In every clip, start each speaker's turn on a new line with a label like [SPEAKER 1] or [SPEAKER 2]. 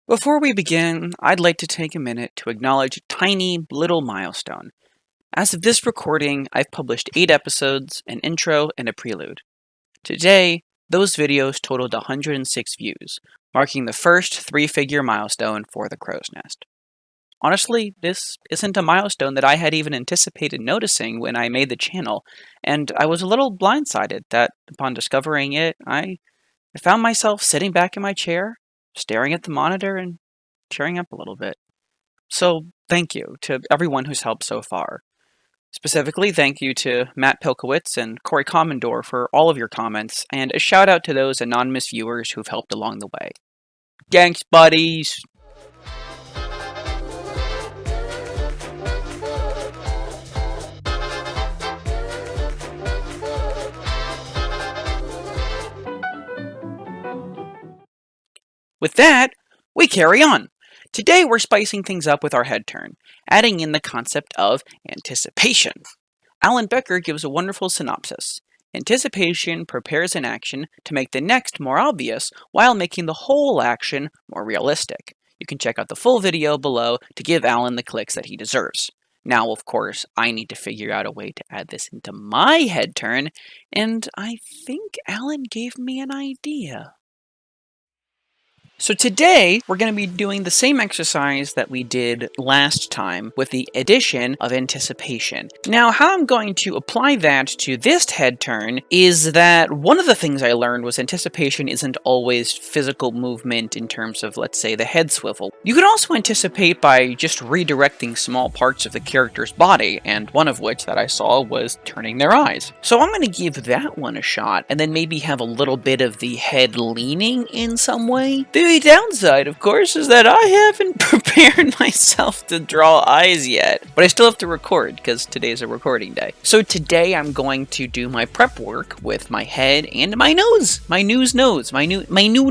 [SPEAKER 1] Before we begin, I'd like to take a minute to acknowledge a tiny little milestone. As of this recording, I've published 8 episodes, an intro, and a prelude. Today, those videos totaled 106 views, marking the first 3-figure milestone for the Crow's Nest. Honestly, this isn't a milestone that I had even anticipated noticing when I made the channel, and I was a little blindsided that, upon discovering it, I found myself sitting back in my chair, staring at the monitor and cheering up a little bit. So thank you to everyone who's helped so far. Specifically, thank you to Matt Pilkowitz and Corey Commodore for all of your comments, and a shout out to those anonymous viewers who've helped along the way. Thanks, buddies! With that, we carry on. Today we're spicing things up with our head turn, adding in the concept of anticipation. Alan Becker gives a wonderful synopsis. Anticipation prepares an action to make the next more obvious while making the whole action more realistic. You can check out the full video below to give Alan the clicks that he deserves. Now, of course, I need to figure out a way to add this into my head turn, and I think Alan gave me an idea. So today, we're going to be doing the same exercise that we did last time with the addition of anticipation. Now, how I'm going to apply that to this head turn is that one of the things I learned was anticipation isn't always physical movement in terms of, let's say, the head swivel. You can also anticipate by just redirecting small parts of the character's body, and one of which that I saw was turning their eyes. So I'm going to give that one a shot, and then maybe have a little bit of the head leaning in some way. The downside, of course, is that I haven't prepared myself to draw eyes yet, but I still have to record because today's a recording day. So today I'm going to do my prep work with my head and my nose, my new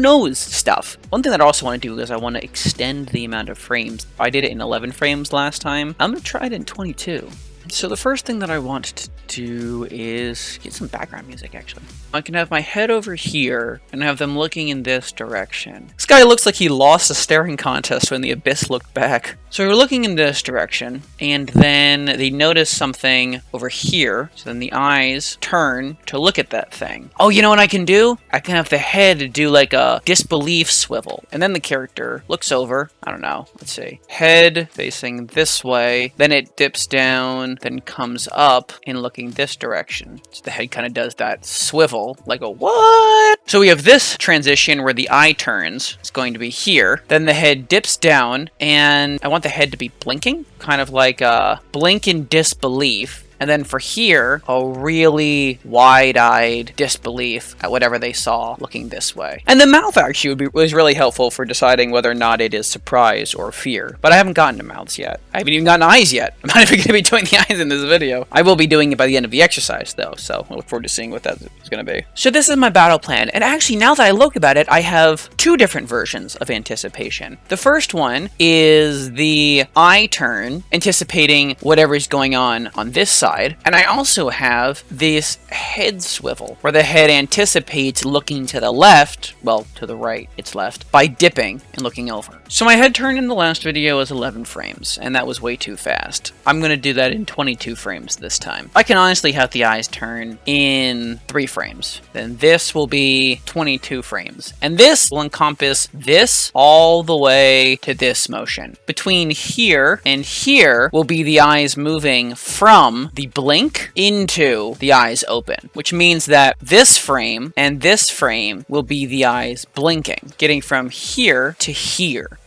[SPEAKER 1] nose stuff. One thing that I also want to do is I want to extend the amount of frames. I did it in 11 frames last time. I'm going to try it in 22. So the first thing that I want to do is get some background music, actually. I can have my head over here and have them looking in this direction. This guy looks like he lost a staring contest when the abyss looked back. So we're looking in this direction, and then they notice something over here. So then the eyes turn to look at that thing. Oh, you know what I can do? I can have the head do like a disbelief swivel. And then the character looks over. I don't know. Let's see. Head facing this way. Then it dips down, then comes up and looking this direction. So the head kind of does that swivel, like a what? So we have this transition where the eye turns. It's going to be here. Then the head dips down, and I want the head to be blinking, kind of like a blink in disbelief. And then for here, a really wide-eyed disbelief at whatever they saw looking this way. And the mouth actually was really helpful for deciding whether or not it is surprise or fear. But I haven't gotten to mouths yet. I haven't even gotten eyes yet. I'm not even going to be doing the eyes in this video. I will be doing it by the end of the exercise, though, so I look forward to seeing what that is going to be. So this is my battle plan, and actually, now that I look about it, I have 2 different versions of anticipation. The first one is the eye turn, anticipating whatever's going on this side. And I also have this head swivel, where the head anticipates looking to the left, well, to the right, it's left, by dipping and looking over. So my head turn in the last video was 11 frames, and that was way too fast. I'm going to do that in 22 frames this time. I can honestly have the eyes turn in 3 frames. Then this will be 22 frames. And this will encompass this all the way to this motion. Between here and here will be the eyes moving from the blink into the eyes open, which means that this frame and this frame will be the eyes blinking, getting from here to here.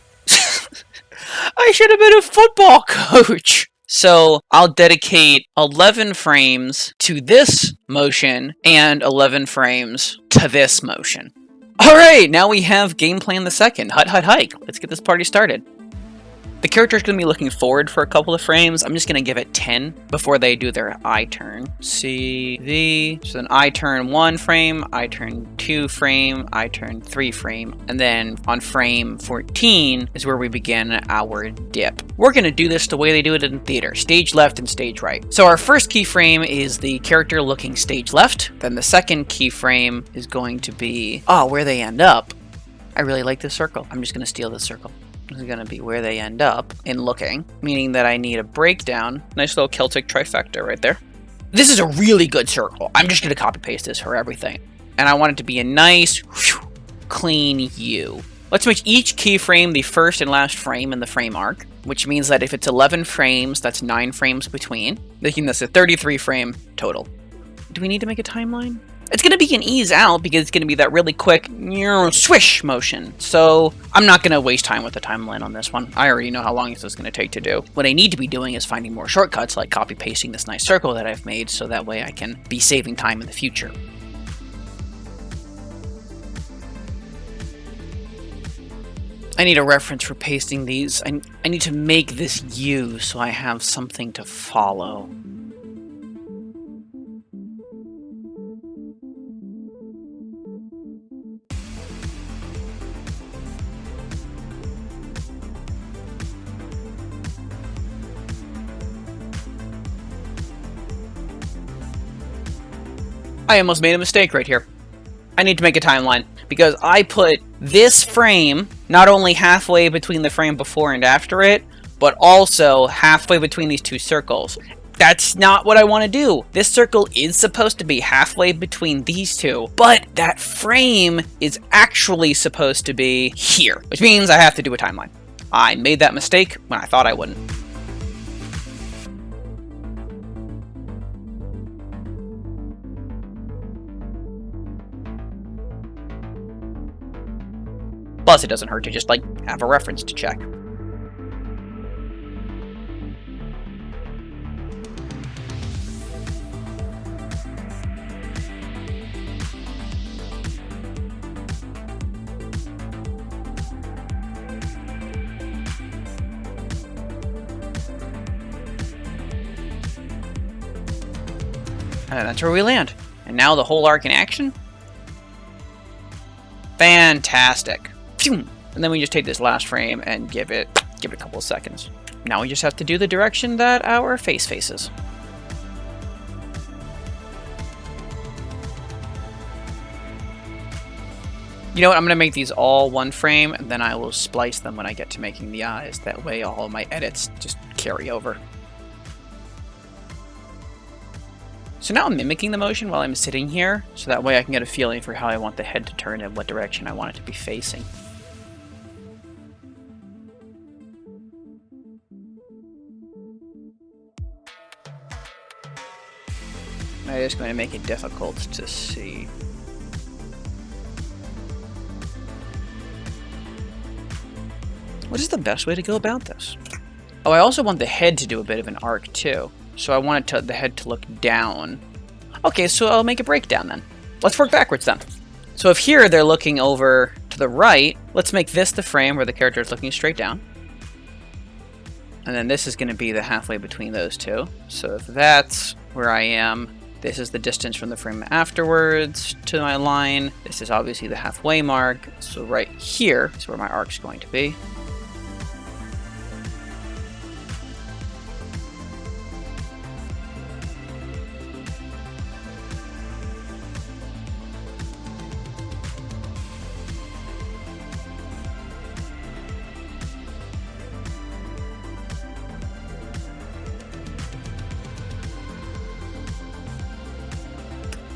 [SPEAKER 1] I should have been a football coach. So I'll dedicate 11 frames to this motion and 11 frames to this motion. All right, now we have game plan the second. Hut, hut, hike. Let's get this party started. The character's going to be looking forward for a couple of frames. I'm just going to give it 10 before they do their eye turn. C, V. So then I turn 1 frame, I turn 2 frame, I turn 3 frame. And then on frame 14 is where we begin our dip. We're going to do this the way they do it in theater. Stage left and stage right. So our first keyframe is the character looking stage left. Then the second keyframe is going to be, where they end up. I really like this circle. I'm just going to steal this circle. This is going to be where they end up in looking, meaning that I need a breakdown. Nice little Celtic trifecta right there. This is a really good circle. I'm just going to copy paste this for everything. And I want it to be a nice, clean U. Let's make each keyframe the first and last frame in the frame arc, which means that if it's 11 frames, that's 9 frames between, making this a 33 frame total. Do we need to make a timeline? It's going to be an ease out because it's going to be that really quick swish motion. So I'm not going to waste time with the timeline on this one. I already know how long this is going to take to do. What I need to be doing is finding more shortcuts, like copy pasting this nice circle that I've made, so that way I can be saving time in the future. I need a reference for pasting these. I need to make this U so I have something to follow. I almost made a mistake right here. I need to make a timeline because I put this frame not only halfway between the frame before and after it, but also halfway between these two circles. That's not what I want to do. This circle is supposed to be halfway between these two, but that frame is actually supposed to be here, which means I have to do a timeline. I made that mistake when I thought I wouldn't. Plus, it doesn't hurt to just, have a reference to check. And that's where we land. And now the whole arc in action? Fantastic. And then we just take this last frame and give it a couple of seconds. Now we just have to do the direction that our face faces. You know what, I'm going to make these all one frame, and then I will splice them when I get to making the eyes. That way all of my edits just carry over. So now I'm mimicking the motion while I'm sitting here, so that way I can get a feeling for how I want the head to turn and what direction I want it to be facing. I'm just going to make it difficult to see. What is the best way to go about this? Oh, I also want the head to do a bit of an arc too. So I want the head to look down. Okay, so I'll make a breakdown then. Let's work backwards then. So if here they're looking over to the right, let's make this the frame where the character is looking straight down. And then this is going to be the halfway between those two. So if that's where I am, this is the distance from the frame afterwards to my line. This is obviously the halfway mark. So right here is where my arc's going to be.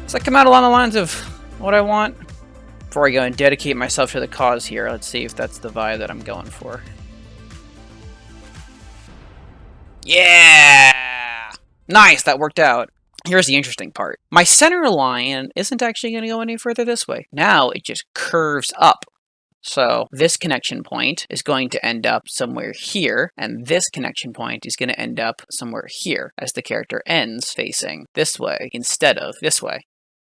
[SPEAKER 1] Does that come out along the lines of what I want? Before I go and dedicate myself to the cause here, let's see if that's the vibe that I'm going for. Yeah! Nice, that worked out. Here's the interesting part. My center line isn't actually going to go any further this way. Now it just curves up. So this connection point is going to end up somewhere here, and this connection point is going to end up somewhere here, as the character ends facing this way instead of this way.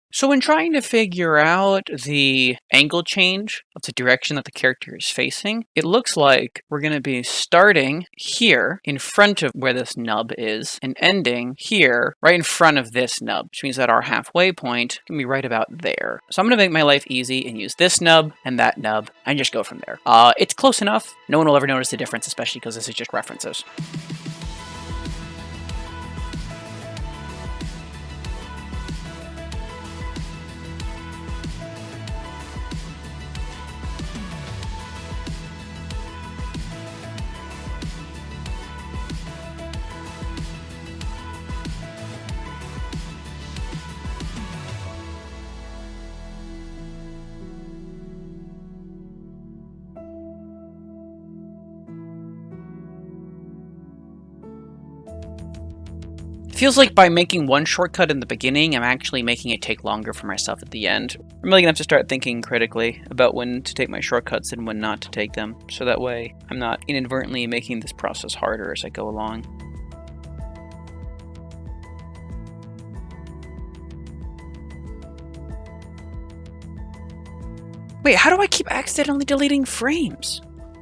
[SPEAKER 1] So when trying to figure out the angle change of the direction that the character is facing, it looks like we're going to be starting here in front of where this nub is and ending here right in front of this nub, which means that our halfway point can be right about there. So I'm going to make my life easy and use this nub and that nub and just go from there. It's close enough. No one will ever notice the difference, especially because this is just references. Feels like by making one shortcut in the beginning, I'm actually making it take longer for myself at the end. I'm really gonna have to start thinking critically about when to take my shortcuts and when not to take them, so that way I'm not inadvertently making this process harder as I go along. Wait, how do I keep accidentally deleting frames?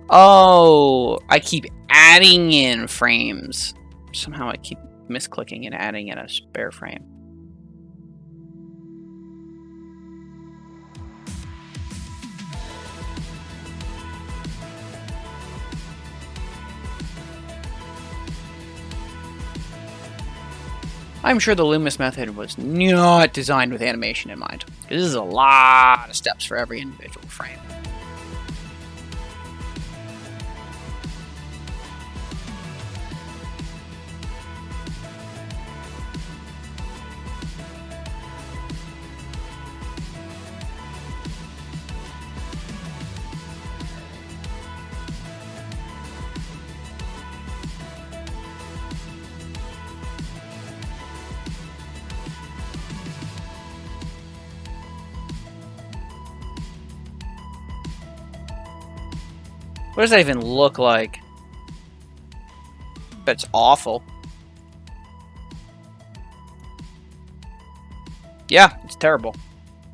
[SPEAKER 1] Oh, I keep adding in frames. Somehow I keep misclicking and adding in a spare frame. I'm sure the Loomis method was not designed with animation in mind. This is a lot of steps for every individual frame. What does that even look like? That's awful. Yeah, it's terrible.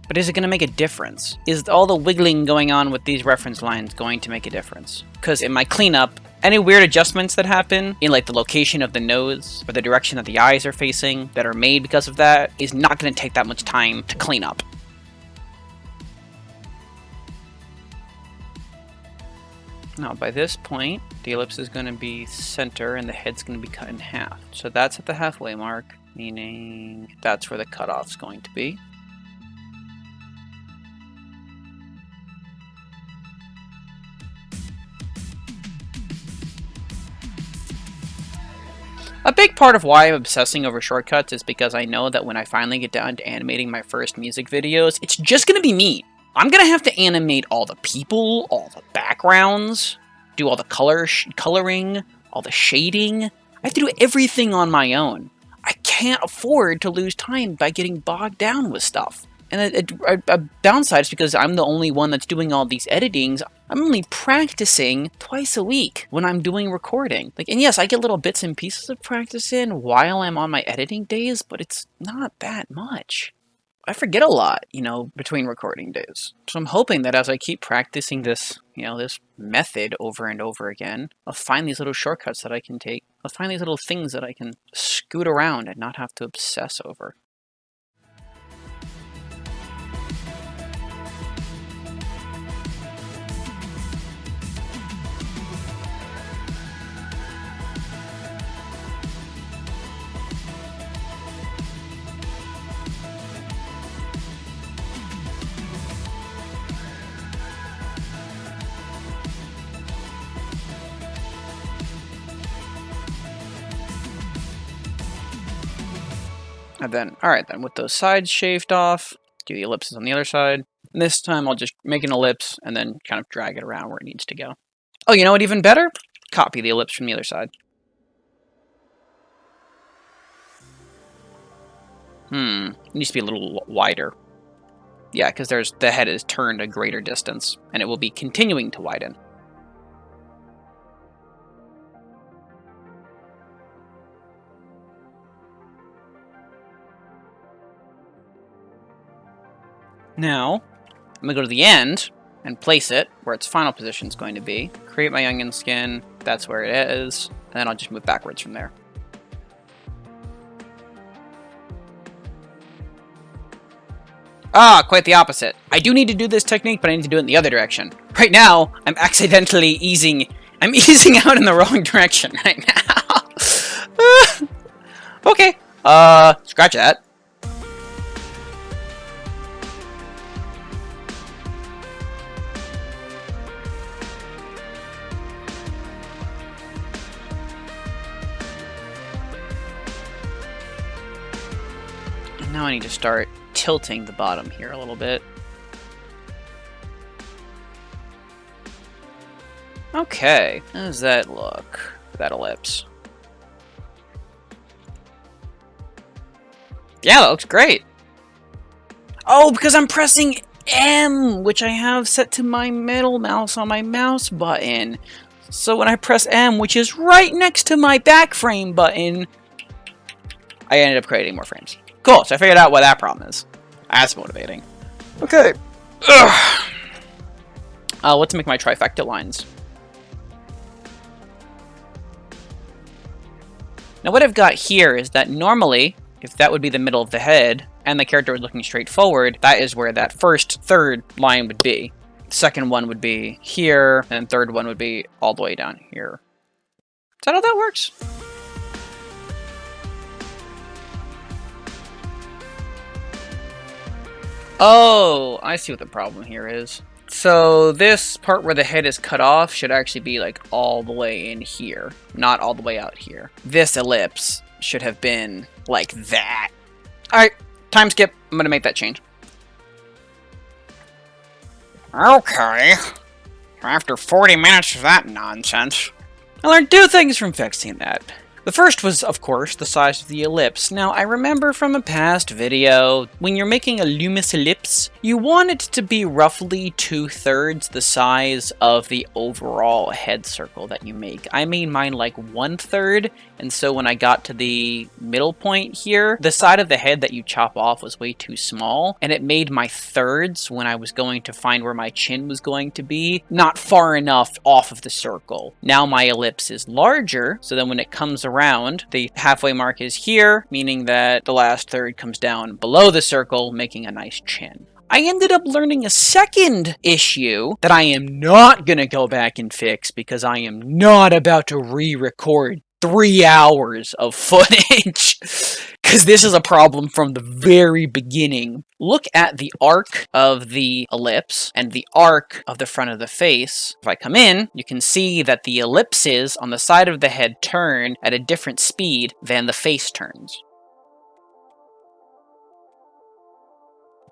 [SPEAKER 1] But is it going to make a difference? Is all the wiggling going on with these reference lines going to make a difference? Because in my cleanup, any weird adjustments that happen in like the location of the nose or the direction that the eyes are facing that are made because of that is not going to take that much time to clean up. Now, by this point, the ellipse is going to be center and the head's going to be cut in half. So that's at the halfway mark, meaning that's where the cutoff's going to be. A big part of why I'm obsessing over shortcuts is because I know that when I finally get down to animating my first music videos, it's just going to be me. I'm going to have to animate all the people, all the backgrounds, do all the coloring, all the shading. I have to do everything on my own. I can't afford to lose time by getting bogged down with stuff. And a downside is because I'm the only one that's doing all these editings. I'm only practicing twice a week when I'm doing recording. And yes, I get little bits and pieces of practice in while I'm on my editing days, but it's not that much. I forget a lot, between recording days. So I'm hoping that as I keep practicing this, this method over and over again, I'll find these little shortcuts that I can take. I'll find these little things that I can scoot around and not have to obsess over. And then, alright then, with those sides shaved off, do the ellipses on the other side. And this time I'll just make an ellipse and then kind of drag it around where it needs to go. Oh, you know what, even better? Copy the ellipse from the other side. It needs to be a little wider. Yeah, because the head is turned a greater distance, and it will be continuing to widen. Now, I'm going to go to the end and place it where its final position is going to be. Create my onion skin, that's where it is, and then I'll just move backwards from there. Ah, quite the opposite. I do need to do this technique, but I need to do it in the other direction. Right now, I'm accidentally easing out in the wrong direction right now. Okay, scratch that. And now I need to start tilting the bottom here a little bit. Okay, how does that look for that ellipse? Yeah, that looks great. Oh, because I'm pressing M, which I have set to my middle mouse on my mouse button. So when I press M, which is right next to my back frame button, I ended up creating more frames. Cool, so I figured out what that problem is. That's motivating. Okay. Let's make my trifecta lines. Now what I've got here is that normally, if that would be the middle of the head, and the character was looking straight forward, that is where that first third line would be. Second one would be here, and third one would be all the way down here. Is that how that works? Oh, I see what the problem here is. So this part where the head is cut off should actually be like all the way in here, not all the way out here. This ellipse should have been like that. Alright, time skip. I'm gonna make that change. Okay. After 40 minutes of that nonsense, I learned two things from fixing that. The first was, of course, the size of the ellipse. Now, I remember from a past video, when you're making a Loomis ellipse, you want it to be roughly 2/3 the size of the overall head circle that you make. I made mine like 1/3, and so when I got to the middle point here, the side of the head that you chop off was way too small, and it made my thirds, when I was going to find where my chin was going to be, not far enough off of the circle. Now my ellipse is larger, so then when it comes around, the halfway mark is here, meaning that the last third comes down below the circle, making a nice chin. I ended up learning a second issue that I am not going to go back and fix because I am not about to re-record 3 hours of footage. Because this is a problem from the very beginning. Look at the arc of the ellipse and the arc of the front of the face. If I come in, you can see that the ellipses on the side of the head turn at a different speed than the face turns.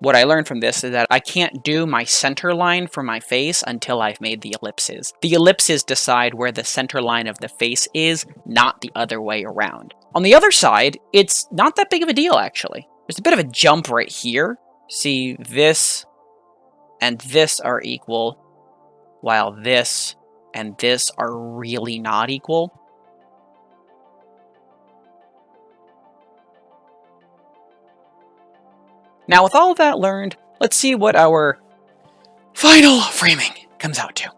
[SPEAKER 1] What I learned from this is that I can't do my center line for my face until I've made the ellipses. The ellipses decide where the center line of the face is, not the other way around. On the other side, it's not that big of a deal, actually. There's a bit of a jump right here. See, this and this are equal, while this and this are really not equal. Now, with all of that learned, let's see what our final framing comes out to.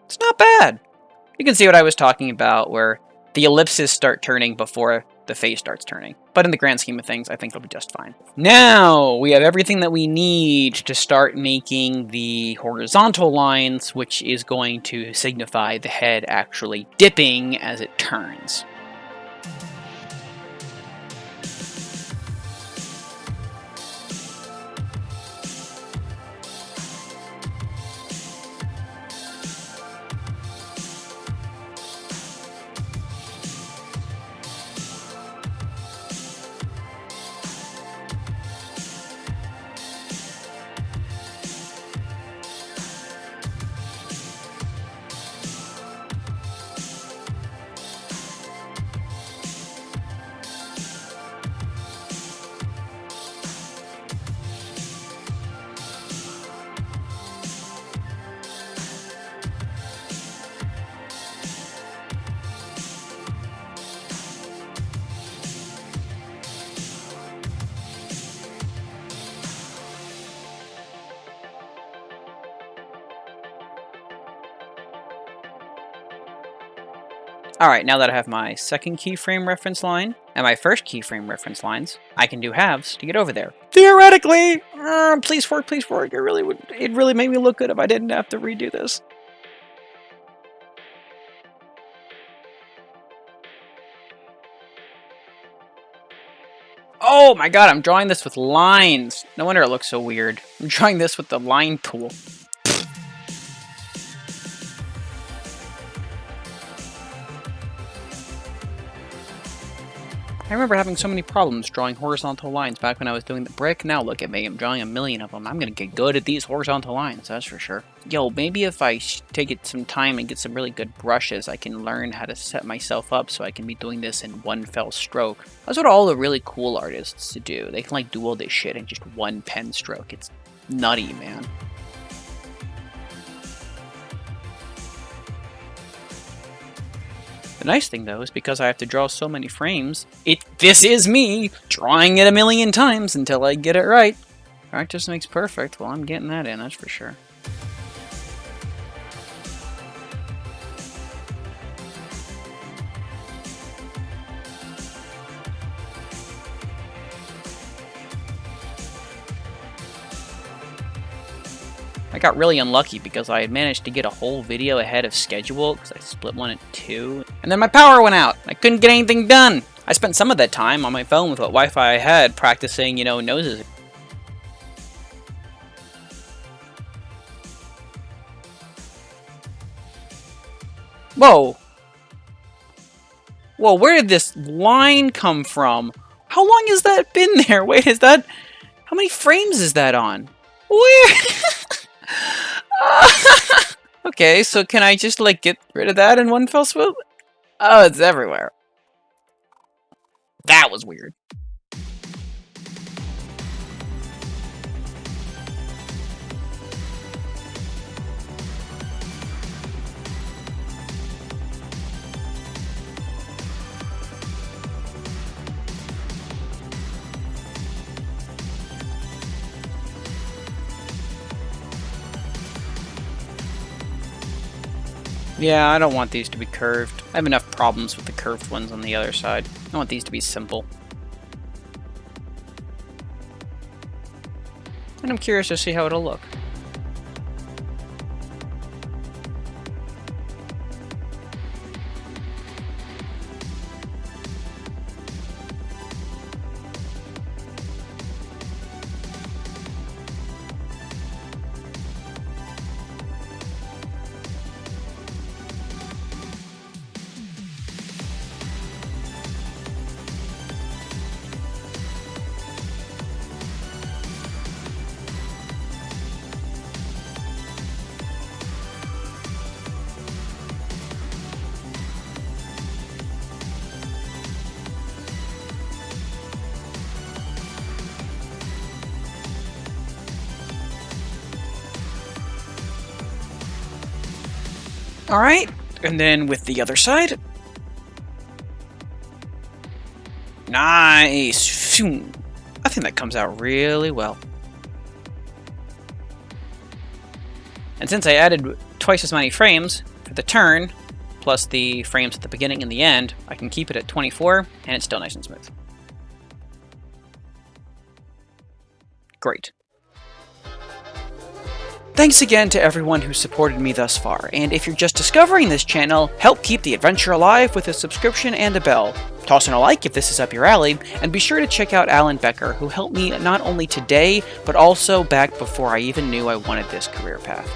[SPEAKER 1] It's not bad. You can see what I was talking about, where the ellipses start turning before the face starts turning. But in the grand scheme of things, I think it'll be just fine. Now, we have everything that we need to start making the horizontal lines, which is going to signify the head actually dipping as it turns. Alright, now that I have my second keyframe reference line and my first keyframe reference lines, I can do halves to get over there. Theoretically! Please work, please work. It really made me look good if I didn't have to redo this. Oh my god, I'm drawing this with lines. No wonder it looks so weird. I'm drawing this with the line tool. I remember having so many problems drawing horizontal lines back when I was doing the brick. Now look at me, I'm drawing a million of them. I'm gonna get good at these horizontal lines, that's for sure. Yo, maybe if I take it some time and get some really good brushes, I can learn how to set myself up so I can be doing this in one fell stroke. That's what all the really cool artists do. They can like do all this shit in just one pen stroke. It's nutty, man. The nice thing, though, is because I have to draw so many frames, this is me drawing it a million times until I get it right. Practice makes perfect. Well, I'm getting that in, that's for sure. I got really unlucky because I had managed to get a whole video ahead of schedule because I split one in two. And then my power went out. I couldn't get anything done. I spent some of that time on my phone with what Wi-Fi I had practicing, noses. Whoa. Whoa, where did this line come from? How long has that been there? Wait, how many frames is that on? Where? Okay, so can I just, get rid of that in one fell swoop? Oh, it's everywhere. That was weird. Yeah, I don't want these to be curved. I have enough problems with the curved ones on the other side. I want these to be simple. And I'm curious to see how it'll look. Alright, and then with the other side. Nice! Phew. I think that comes out really well. And since I added twice as many frames for the turn, plus the frames at the beginning and the end, I can keep it at 24, and it's still nice and smooth. Great. Thanks again to everyone who supported me thus far, and if you're just discovering this channel, help keep the adventure alive with a subscription and a bell. Toss in a like if this is up your alley, and be sure to check out Alan Becker, who helped me not only today, but also back before I even knew I wanted this career path.